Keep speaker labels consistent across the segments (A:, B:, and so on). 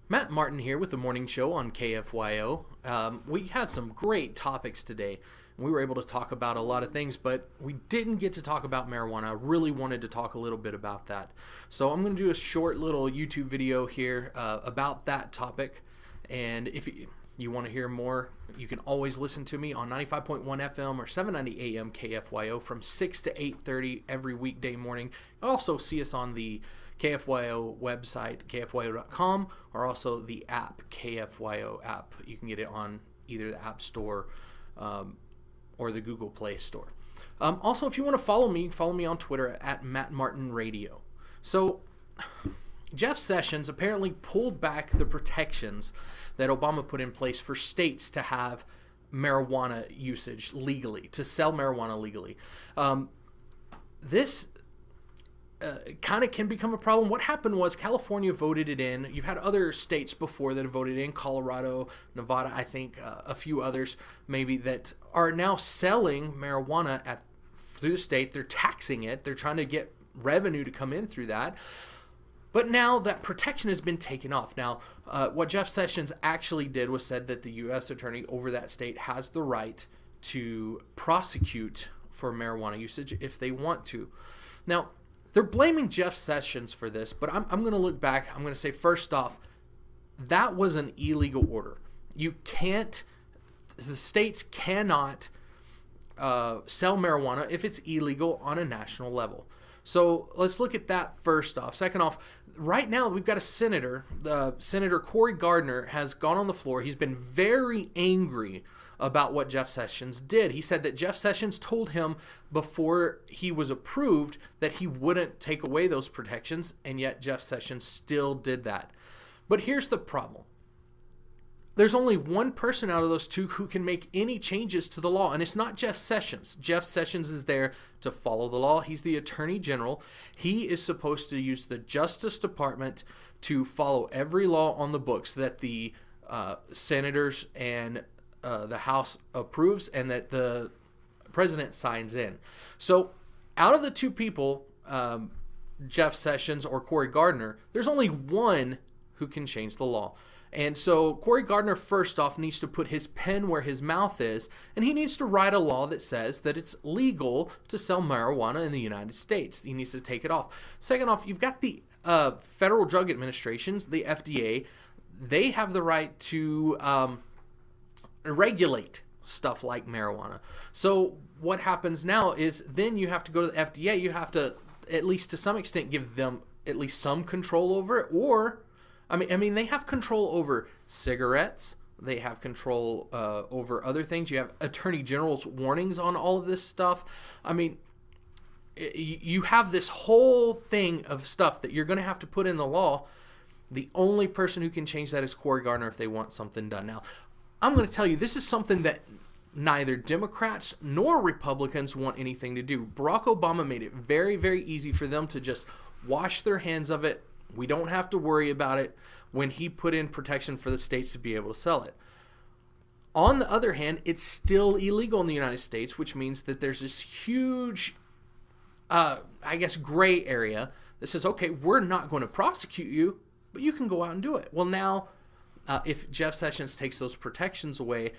A: Matt Martin here with the morning show on KFYO. We had some great topics today. We were able to talk about a lot of things, but we didn't get to talk about marijuana. I really wanted to talk a little bit about that. So I'm going to do a short little YouTube video here about that topic. And if you want to hear more, you can always listen to me on 95.1 FM or 790 AM KFYO from 6 to 8:30 every weekday morning. Also see us on the KFYO website, KFYO.com, or also the app, KFYO app. You can get it on either the App Store or the Google Play Store. Also, if you want to follow me on Twitter at Matt Martin Radio. So, Jeff Sessions apparently pulled back the protections that Obama put in place for states to have marijuana usage legally, to sell marijuana legally. This kind of can become a problem. What happened was California voted it in. You've had other states before that have voted in, Colorado, Nevada, I think a few others maybe, that are now selling marijuana through the state. They're taxing it. They're trying to get revenue to come in through that. But now that protection has been taken off. Now, what Jeff Sessions actually did was said that the U.S. attorney over that state has the right to prosecute for marijuana usage if they want to. Now, they're blaming Jeff Sessions for this, but I'm going to look back. I'm going to say, first off, that was an illegal order. You can't, the states cannot sell marijuana if it's illegal on a national level. So let's look at that first off. Second off, right now we've got a senator, Senator Cory Gardner has gone on the floor. He's been very angry about what Jeff Sessions did. He said that Jeff Sessions told him before he was approved that he wouldn't take away those protections, and yet Jeff Sessions still did that. But here's the problem. There's only one person out of those two who can make any changes to the law, and it's not Jeff Sessions. Jeff Sessions is there to follow the law. He's the Attorney General. He is supposed to use the Justice Department to follow every law on the books that the senators and the House approves and that the president signs in. So out of the two people, Jeff Sessions or Cory Gardner, there's only one who can change the law. And so Cory Gardner, first off, needs to put his pen where his mouth is, and he needs to write a law that says that it's legal to sell marijuana in the United States. He needs to take it off. Second off, you've got the Federal Drug Administrations, the FDA. They have the right to regulate stuff like marijuana. So what happens now is then you have to go to the FDA. You have to, at least to some extent, give them at least some control over it, or I mean, they have control over cigarettes. They have control over other things. You have Attorney General's warnings on all of this stuff. I mean, you have this whole thing of stuff that you're going to have to put in the law. The only person who can change that is Cory Gardner if they want something done. Now, I'm going to tell you, this is something that neither Democrats nor Republicans want anything to do. Barack Obama made it very, very easy for them to just wash their hands of it. We don't have to worry about it when he put in protection for the states to be able to sell it. On the other hand, it's still illegal in the United States, which means that there's this huge, I guess, gray area that says, okay, we're not going to prosecute you, but you can go out and do it. Well, now, if Jeff Sessions takes those protections away,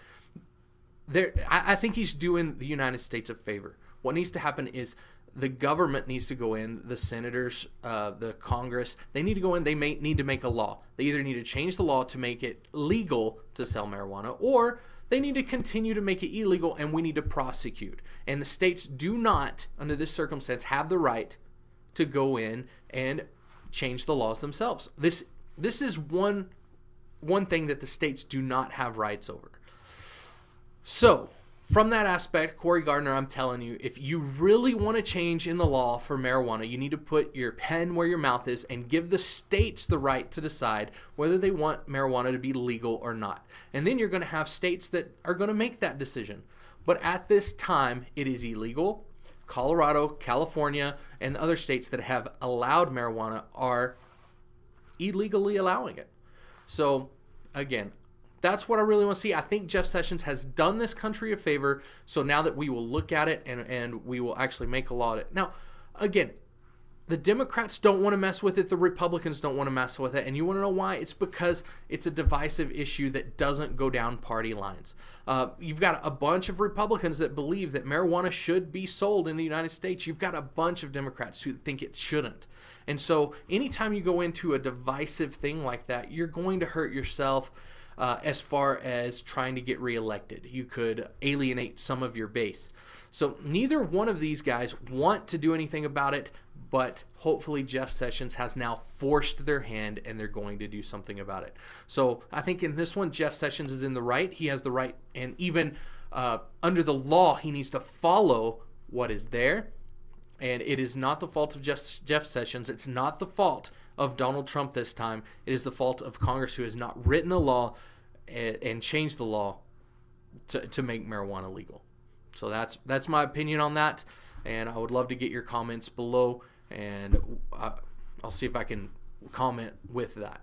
A: I think he's doing the United States a favor. What needs to happen is the government needs to go in, the senators, the Congress, they need to go in, they need to make a law. They either need to change the law to make it legal to sell marijuana, or they need to continue to make it illegal and we need to prosecute. And the states do not, under this circumstance, have the right to go in and change the laws themselves. This is one thing that the states do not have rights over. So, from that aspect, Cory Gardner, I'm telling you, if you really want to change in the law for marijuana, you need to put your pen where your mouth is and give the states the right to decide whether they want marijuana to be legal or not. And then you're going to have states that are going to make that decision. But at this time, it is illegal. Colorado, California, and the other states that have allowed marijuana are illegally allowing it. So, again, that's what I really want to see. I think Jeff Sessions has done this country a favor. So now that we will look at it and we will actually make a law. Now, again, the Democrats don't want to mess with it. The Republicans don't want to mess with it. And you want to know why? It's because it's a divisive issue that doesn't go down party lines. You've got a bunch of Republicans that believe that marijuana should be sold in the United States. You've got a bunch of Democrats who think it shouldn't. And so anytime you go into a divisive thing like that, you're going to hurt yourself as far as trying to get reelected. You could alienate some of your base. So neither one of these guys want to do anything about it, but hopefully Jeff Sessions has now forced their hand and they're going to do something about it. So I think in this one, Jeff Sessions is in the right. He has the right, and even under the law, he needs to follow what is there. And it is not the fault of Jeff Sessions. It's not the fault of Donald Trump this time. It is the fault of Congress, who has not written a law and changed the law to make marijuana legal. So that's my opinion on that, and I would love to get your comments below, and I'll see if I can comment with that.